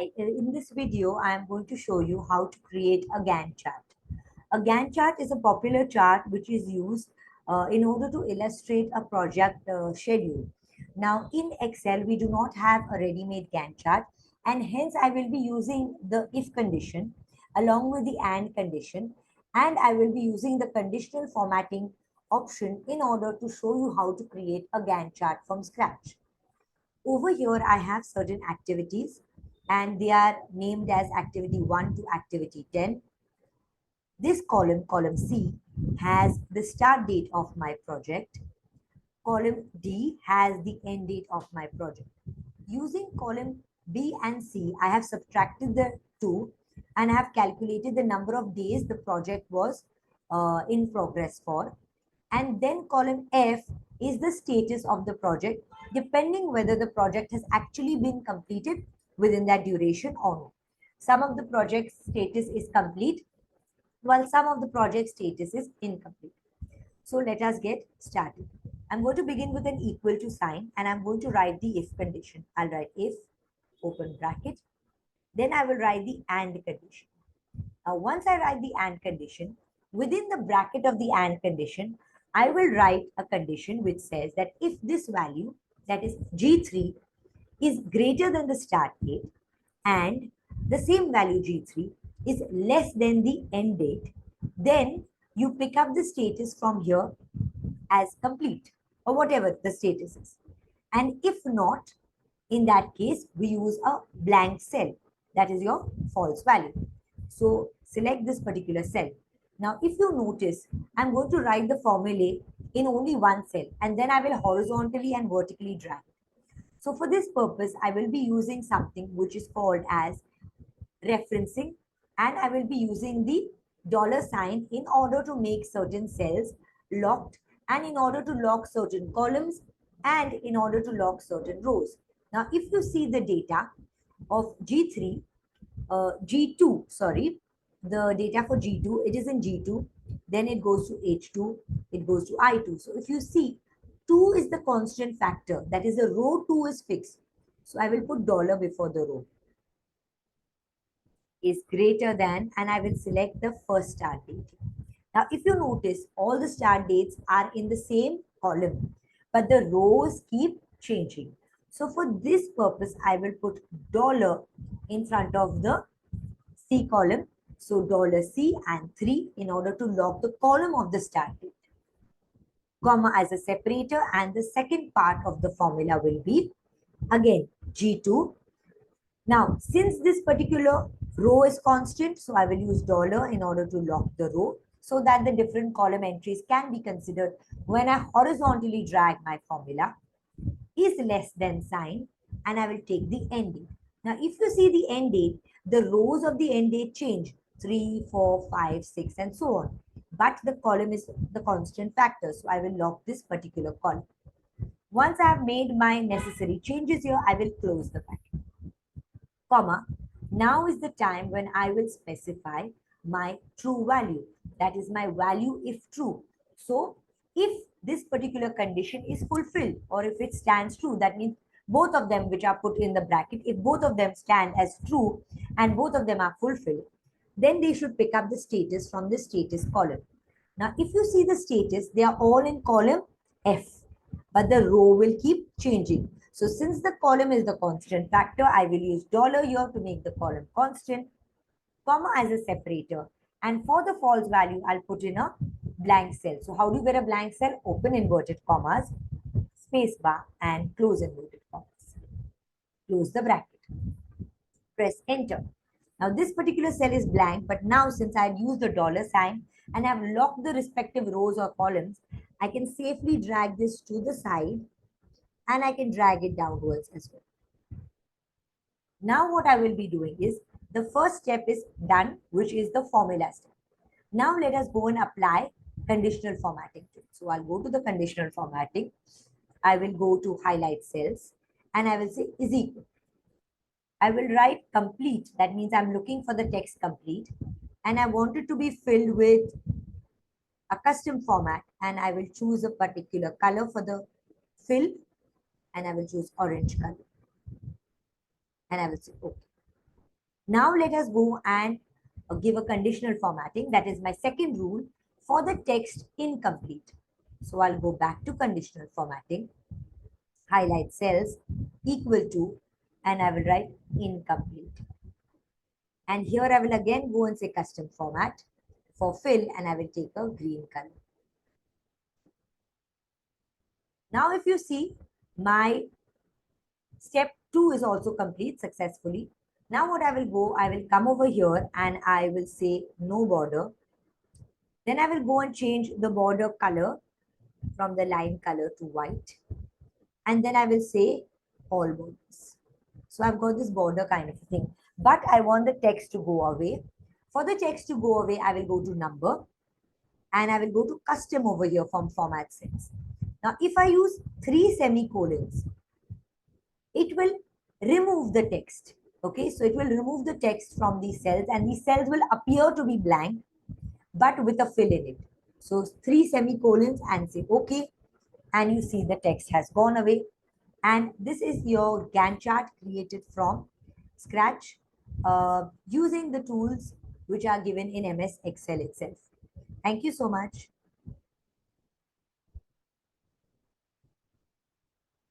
In this video, I am going to show you how to create a Gantt chart. A Gantt chart is a popular chart which is used in order to illustrate a project schedule. Now, in Excel, we do not have a ready-made Gantt chart, and hence I will be using the if condition along with the and condition, and I will be using the conditional formatting option in order to show you how to create a Gantt chart from scratch. Over here, I have certain activities and they are named as activity 1 to activity 10. This column, column C, has the start date of my project. Column D has the end date of my project. Using column B and C, I have subtracted the two and I have calculated the number of days the project was in progress for. And then column F is the status of the project, depending whether the project has actually been completed within that duration or not. Some of the project status is complete, while some of the project status is incomplete. So let us get started. I'm going to begin with an equal to sign and I'm going to write the if condition. I'll write if, open bracket. Then I will write the and condition. Now, once I write the and condition, within the bracket of the and condition, I will write a condition which says that if this value, that is G3, is greater than the start date and the same value G3 is less than the end date, then you pick up the status from here as complete or whatever the status is. And if not, in that case, we use a blank cell. That is your false value. So select this particular cell. Now, if you notice, I'm going to write the formulae in only one cell and then I will horizontally and vertically drag it. So for this purpose, I will be using something which is called as referencing, and I will be using the dollar sign in order to make certain cells locked and in order to lock certain columns and in order to lock certain rows. Now, if you see the data of G3, G2, sorry, the data for G2, it is in G2, then it goes to H2, it goes to I2. So if you see, 2 is the constant factor, that is the row 2 is fixed. So I will put dollar before the row. Is greater than, and I will select the first start date. Now, if you notice, all the start dates are in the same column, but the rows keep changing. So for this purpose, I will put dollar in front of the C column. So dollar $C and 3 in order to lock the column of the start date. Comma as a separator, and the second part of the formula will be again G2. Now, since this particular row is constant, so I will use dollar in order to lock the row so that the different column entries can be considered when I horizontally drag my formula. Is less than sign, and I will take the end date. Now, if you see the end date, the rows of the end date change 3, 4, 5, 6, and so on. But the column is the constant factor, so I will lock this particular column. Once I have made my necessary changes here, I will close the bracket. Comma, now is the time when I will specify my true value. That is my value if true. So if this particular condition is fulfilled or if it stands true, that means both of them which are put in the bracket, if both of them stand as true and both of them are fulfilled, then they should pick up the status from the status column. Now, if you see the status, they are all in column F, but the row will keep changing. So since the column is the constant factor, I will use dollar here to make the column constant, comma as a separator. And for the false value, I'll put in a blank cell. So how do you get a blank cell? Open inverted commas, space bar, and close inverted commas. Close the bracket. Press enter. Now this particular cell is blank, but now since I've used the dollar sign and I've locked the respective rows or columns, I can safely drag this to the side and I can drag it downwards as well. Now what I will be doing is the first step is done, which is the formula step. Now let us go and apply conditional formatting to it. So I'll go to the conditional formatting. I will go to highlight cells and I will say is equal. I will write complete. That means I'm looking for the text complete and I want it to be filled with a custom format, and I will choose a particular color for the fill and I will choose orange color and I will say okay. Now let us go and give a conditional formatting. That is my second rule for the text incomplete. So I'll go back to conditional formatting, highlight cells equal to, and I will write incomplete. And here I will again go and say custom format for fill, and I will take a green color. Now if you see, my step 2 is also complete successfully. Now what I will come over here and I will say no border. Then I will go and change the border color from the line color to white. And then I will say all borders. So I've got this border kind of a thing. But I want the text to go away. For the text to go away, I will go to number and I will go to custom over here from format cells. Now, if I use 3 semicolons, it will remove the text. Okay, so it will remove the text from these cells and these cells will appear to be blank but with a fill in it. So 3 semicolons and say okay, and you see the text has gone away. And this is your Gantt chart created from scratch using the tools which are given in MS Excel itself. Thank you so much.